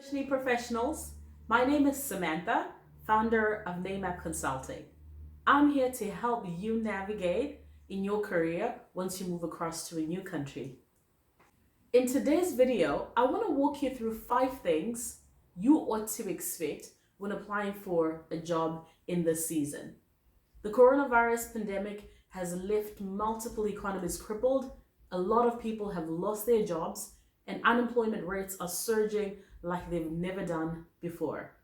Professionals. My name is Samantha, founder of NAMAP Consulting. I'm here to help you navigate in your career once you move across to a new country. In today's video, I want to walk you through 5 things you ought to expect when applying for a job in this season. The coronavirus pandemic has left multiple economies crippled. A lot of people have lost their jobs, and unemployment rates are surging like they've never done before.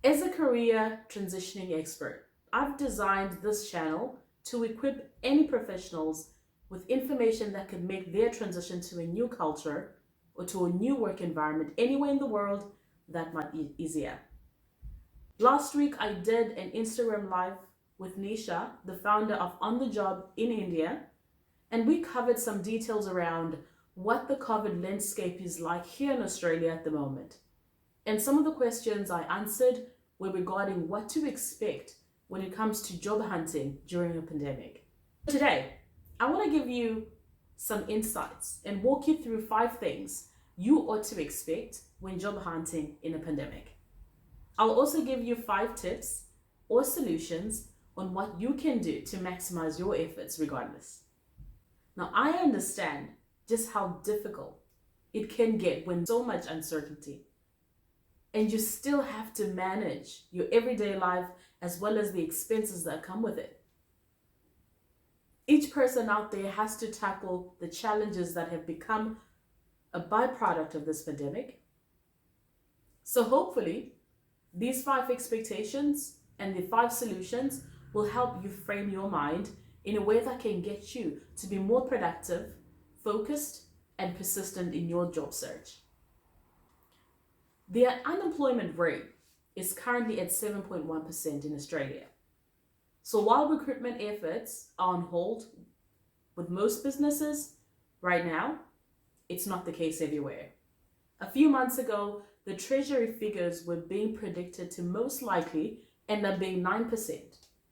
As a career transitioning expert, I've designed this channel to equip any professionals with information that could make their transition to a new culture or to a new work environment anywhere in the world that much easier. Last week, I did an Instagram live with Nisha, the founder of On the Job in India, and we covered some details around what the COVID landscape is like here in Australia at the moment. And some of the questions I answered were regarding what to expect when it comes to job hunting during a pandemic. Today, I want to give you some insights and walk you through 5 things you ought to expect when job hunting in a pandemic. I'll also give you 5 tips or solutions on what you can do to maximize your efforts regardless. Now, I understand just how difficult it can get when so much uncertainty, and you still have to manage your everyday life as well as the expenses that come with it. Each person out there has to tackle the challenges that have become a byproduct of this pandemic. So hopefully, these 5 expectations and the 5 solutions will help you frame your mind in a way that can get you to be more productive, focused, and persistent in your job search. The unemployment rate is currently at 7.1% in Australia. So while recruitment efforts are on hold with most businesses right now, it's not the case everywhere. A few months ago, the Treasury figures were being predicted to most likely end up being 9%.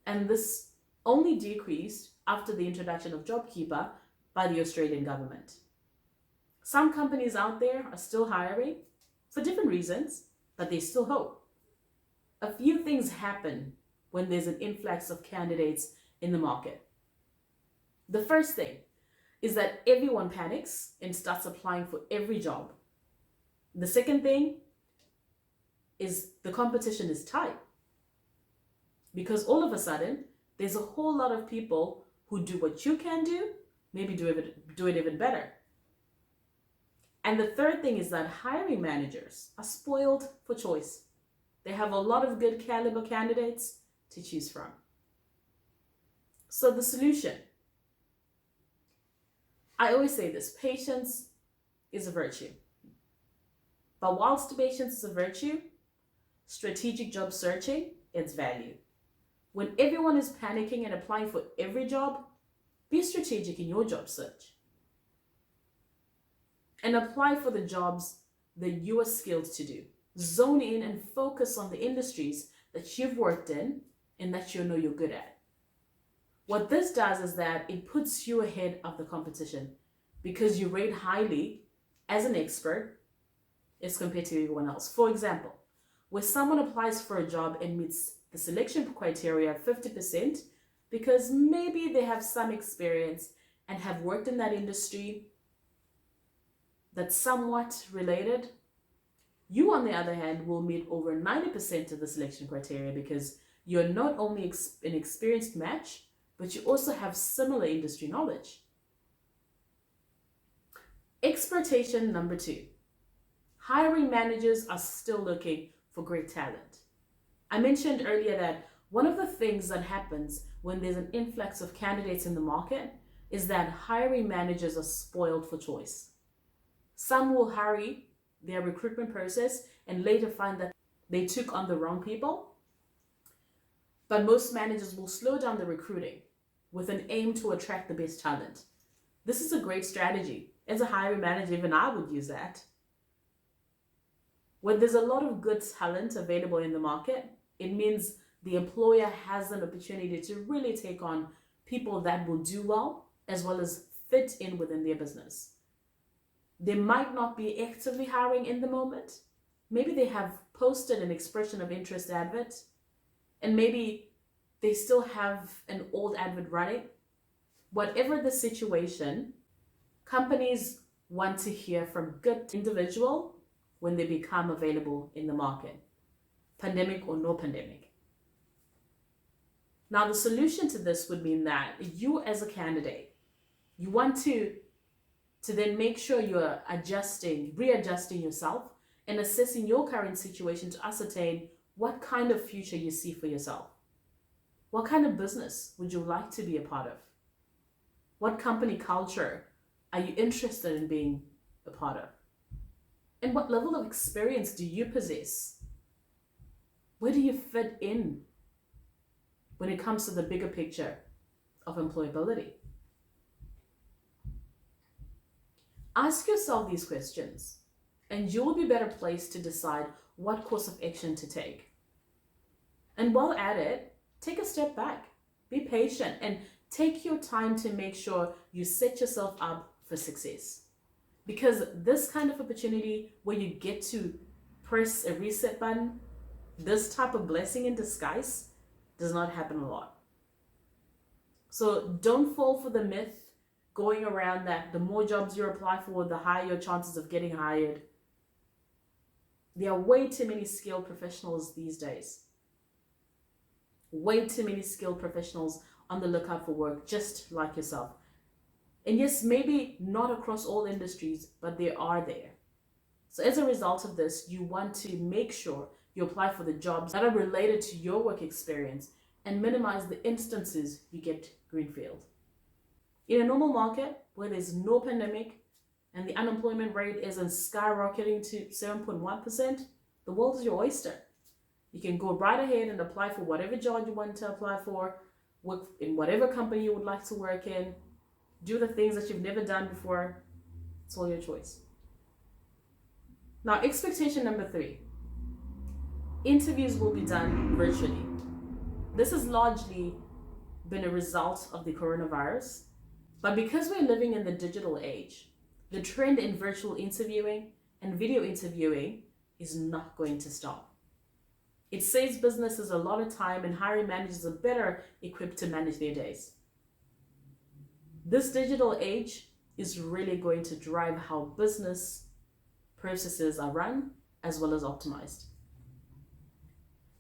And this only decreased after the introduction of JobKeeper by the Australian government. Some companies out there are still hiring for different reasons, but they still hope. A few things happen when there's an influx of candidates in the market. The first thing is that everyone panics and starts applying for every job. The second thing is the competition is tight, because all of a sudden there's a whole lot of people who do what you can do, maybe do it even better. And the third thing is that hiring managers are spoiled for choice. They have a lot of good caliber candidates to choose from. So the solution, I always say this: patience is a virtue. But whilst patience is a virtue, strategic job searching adds value. When everyone is panicking and applying for every job, be strategic in your job search and apply for the jobs that you are skilled to do. Zone in and focus on the industries that you've worked in and that you know you're good at. What this does is that it puts you ahead of the competition because you rate highly as an expert as compared to everyone else. For example, where someone applies for a job and meets the selection criteria of 50% because maybe they have some experience and have worked in that industry that's somewhat related, you, on the other hand, will meet over 90% of the selection criteria because you're not only an experienced match, but you also have similar industry knowledge. Exploitation number 2. Hiring managers are still looking for great talent. I mentioned earlier that one of the things that happens when there's an influx of candidates in the market is that hiring managers are spoiled for choice. Some will hurry their recruitment process and later find that they took on the wrong people. But most managers will slow down the recruiting with an aim to attract the best talent. This is a great strategy. As a hiring manager, even I would use that. When there's a lot of good talent available in the market, it means the employer has an opportunity to really take on people that will do well as well as fit in within their business. They might not be actively hiring in the moment. Maybe they have posted an expression of interest advert, and maybe they still have an old advert running. Whatever the situation, companies want to hear from good individual when they become available in the market, pandemic or no pandemic. Now, the solution to this would mean that you as a candidate, you want to then make sure you're readjusting yourself and assessing your current situation to ascertain what kind of future you see for yourself. What kind of business would you like to be a part of? What company culture are you interested in being a part of? And what level of experience do you possess? Where do you fit in when it comes to the bigger picture of employability? Ask yourself these questions, and you'll be better placed to decide what course of action to take. And while at it, take a step back, be patient, and take your time to make sure you set yourself up for success. Because this kind of opportunity where you get to press a reset button, this type of blessing in disguise, does not happen a lot. So don't fall for the myth going around that the more jobs you apply for, the higher your chances of getting hired. There are way too many skilled professionals these days. Way too many skilled professionals on the lookout for work, just like yourself. And yes, maybe not across all industries, but they are there. So as a result of this, you want to make sure you apply for the jobs that are related to your work experience and minimize the instances you get greenfield. In a normal market where there's no pandemic and the unemployment rate isn't skyrocketing to 7.1%, the world is your oyster. You can go right ahead and apply for whatever job you want to apply for, work in whatever company you would like to work in, do the things that you've never done before. It's all your choice. Now, expectation number 3. Interviews will be done virtually. This has largely been a result of the coronavirus, but because we're living in the digital age, the trend in virtual interviewing and video interviewing is not going to stop. It saves businesses a lot of time, and hiring managers are better equipped to manage their days. This digital age is really going to drive how business processes are run as well as optimized.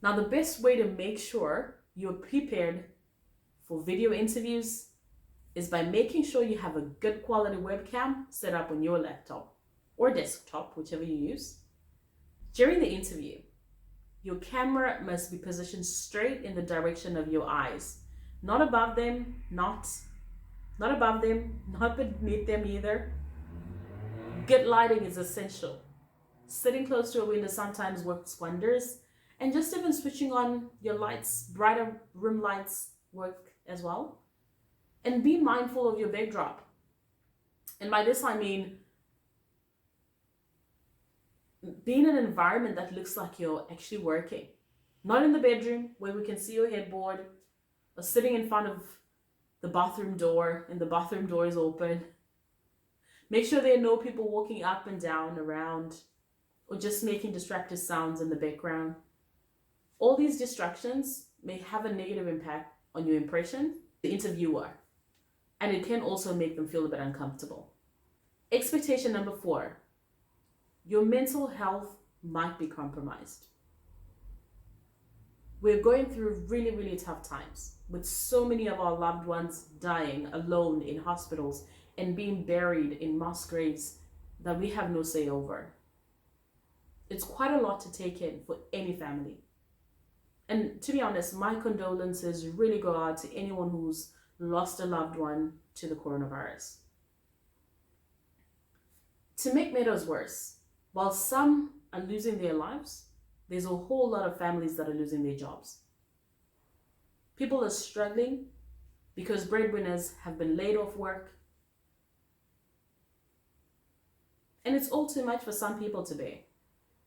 Now, the best way to make sure you're prepared for video interviews is by making sure you have a good quality webcam set up on your laptop or desktop, whichever you use. During the interview, your camera must be positioned straight in the direction of your eyes, not above them, not beneath them either. Good lighting is essential. Sitting close to a window sometimes works wonders, and just even switching on your lights, brighter room lights, work as well. And be mindful of your backdrop. And by this I mean be in an environment that looks like you're actually working. Not in the bedroom where we can see your headboard, or sitting in front of the bathroom door and the bathroom door is open. Make sure there are no people walking up and down around or just making distracted sounds in the background. All these distractions may have a negative impact on your impression, the interviewer, and it can also make them feel a bit uncomfortable. Expectation number 4, your mental health might be compromised. We're going through really, really tough times with so many of our loved ones dying alone in hospitals and being buried in mass graves that we have no say over. It's quite a lot to take in for any family. And to be honest, my condolences really go out to anyone who's lost a loved one to the coronavirus. To make matters worse, while some are losing their lives, there's a whole lot of families that are losing their jobs. People are struggling because breadwinners have been laid off work. And it's all too much for some people to bear,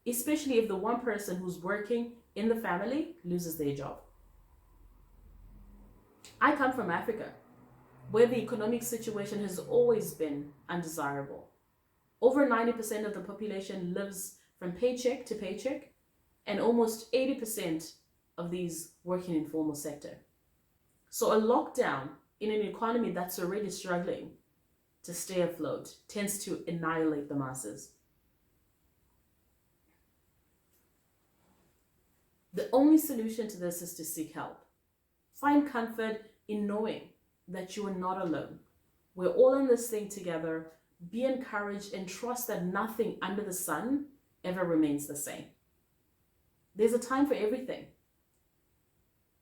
especially if the one person who's working in the family loses their job. I come from Africa, where the economic situation has always been undesirable. Over 90% of the population lives from paycheck to paycheck, and almost 80% of these work in informal sector. So a lockdown in an economy that's already struggling to stay afloat tends to annihilate the masses. The only solution to this is to seek help. Find comfort in knowing that you are not alone. We're all in this thing together. Be encouraged and trust that nothing under the sun ever remains the same. There's a time for everything.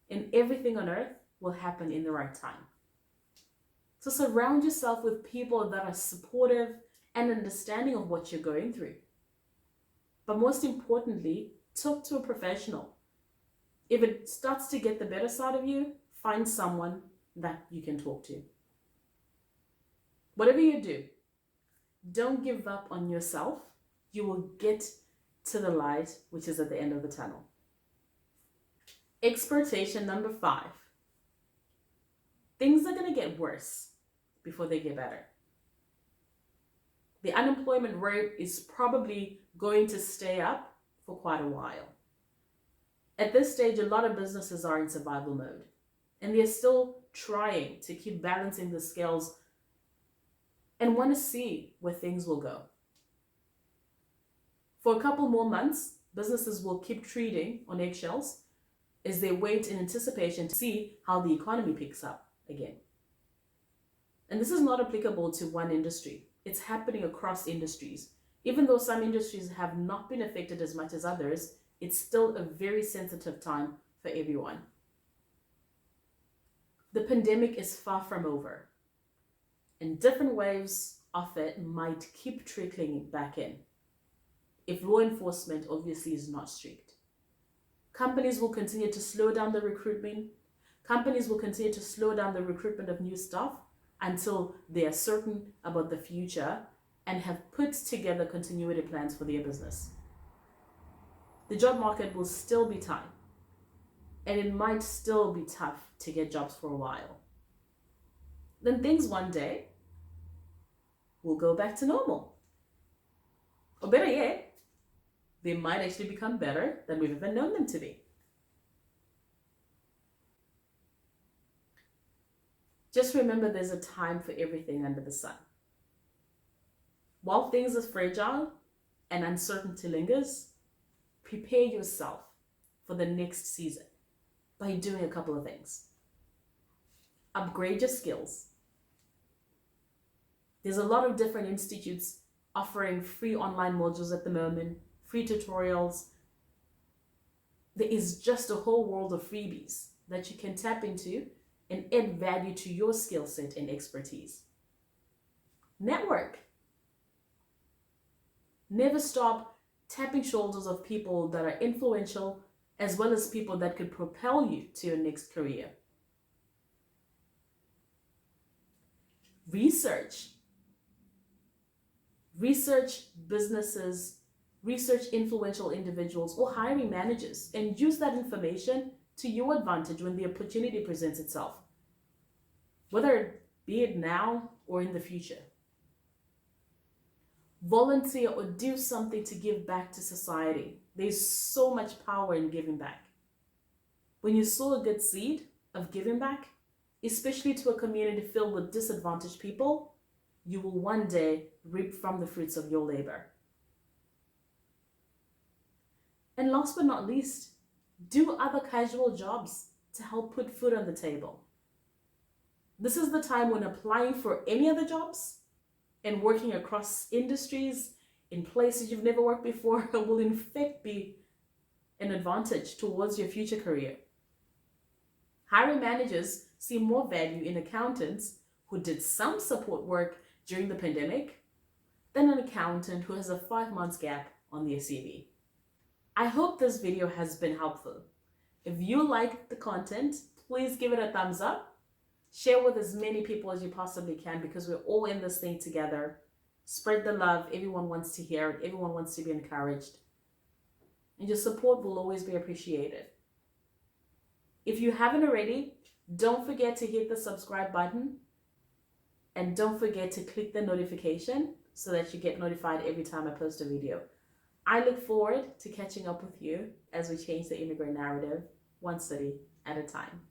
And everything on earth will happen in the right time. So surround yourself with people that are supportive and understanding of what you're going through. But most importantly, talk to a professional. If it starts to get the better side of you, find someone that you can talk to. Whatever you do, don't give up on yourself. You will get to the light, which is at the end of the tunnel. Expectation number 5. Things are going to get worse before they get better. The unemployment rate is probably going to stay up for quite a while. At this stage, a lot of businesses are in survival mode, and they're still trying to keep balancing the scales and want to see where things will go. For a couple more months, businesses will keep treading on eggshells as they wait in anticipation to see how the economy picks up again. And this is not applicable to one industry. It's happening across industries. Even though some industries have not been affected as much as others, it's still a very sensitive time for everyone. The pandemic is far from over, and different waves of it might keep trickling back in if law enforcement obviously is not strict. Companies will continue to slow down the recruitment. Companies will continue to slow down the recruitment of new staff until they are certain about the future and have put together continuity plans for their business. The job market will still be tight, and it might still be tough to get jobs for a while. Then things one day will go back to normal. Or better yet, they might actually become better than we've ever known them to be. Just remember there's a time for everything under the sun. While things are fragile and uncertainty lingers, prepare yourself for the next season by doing a couple of things. Upgrade your skills. There's a lot of different institutes offering free online modules at the moment, free tutorials. There is just a whole world of freebies that you can tap into and add value to your skill set and expertise. Network. Never stop tapping shoulders of people that are influential, as well as people that could propel you to your next career. Research. Research businesses, research influential individuals or hiring managers, and use that information to your advantage when the opportunity presents itself, whether it be it now or in the future. Volunteer or do something to give back to society. There's so much power in giving back. When you sow a good seed of giving back, especially to a community filled with disadvantaged people, you will one day reap from the fruits of your labor. And last but not least, do other casual jobs to help put food on the table. This is the time when applying for any other jobs and working across industries in places you've never worked before will in fact be an advantage towards your future career. Hiring managers see more value in accountants who did some support work during the pandemic than an accountant who has a 5 months gap on their CV. I hope this video has been helpful. If you like the content, please give it a thumbs up. Share with as many people as you possibly can, because we're all in this thing together. Spread the love. Everyone wants to hear it. Everyone wants to be encouraged. And your support will always be appreciated. If you haven't already, don't forget to hit the subscribe button. And don't forget to click the notification so that you get notified every time I post a video. I look forward to catching up with you as we change the immigrant narrative, one city at a time.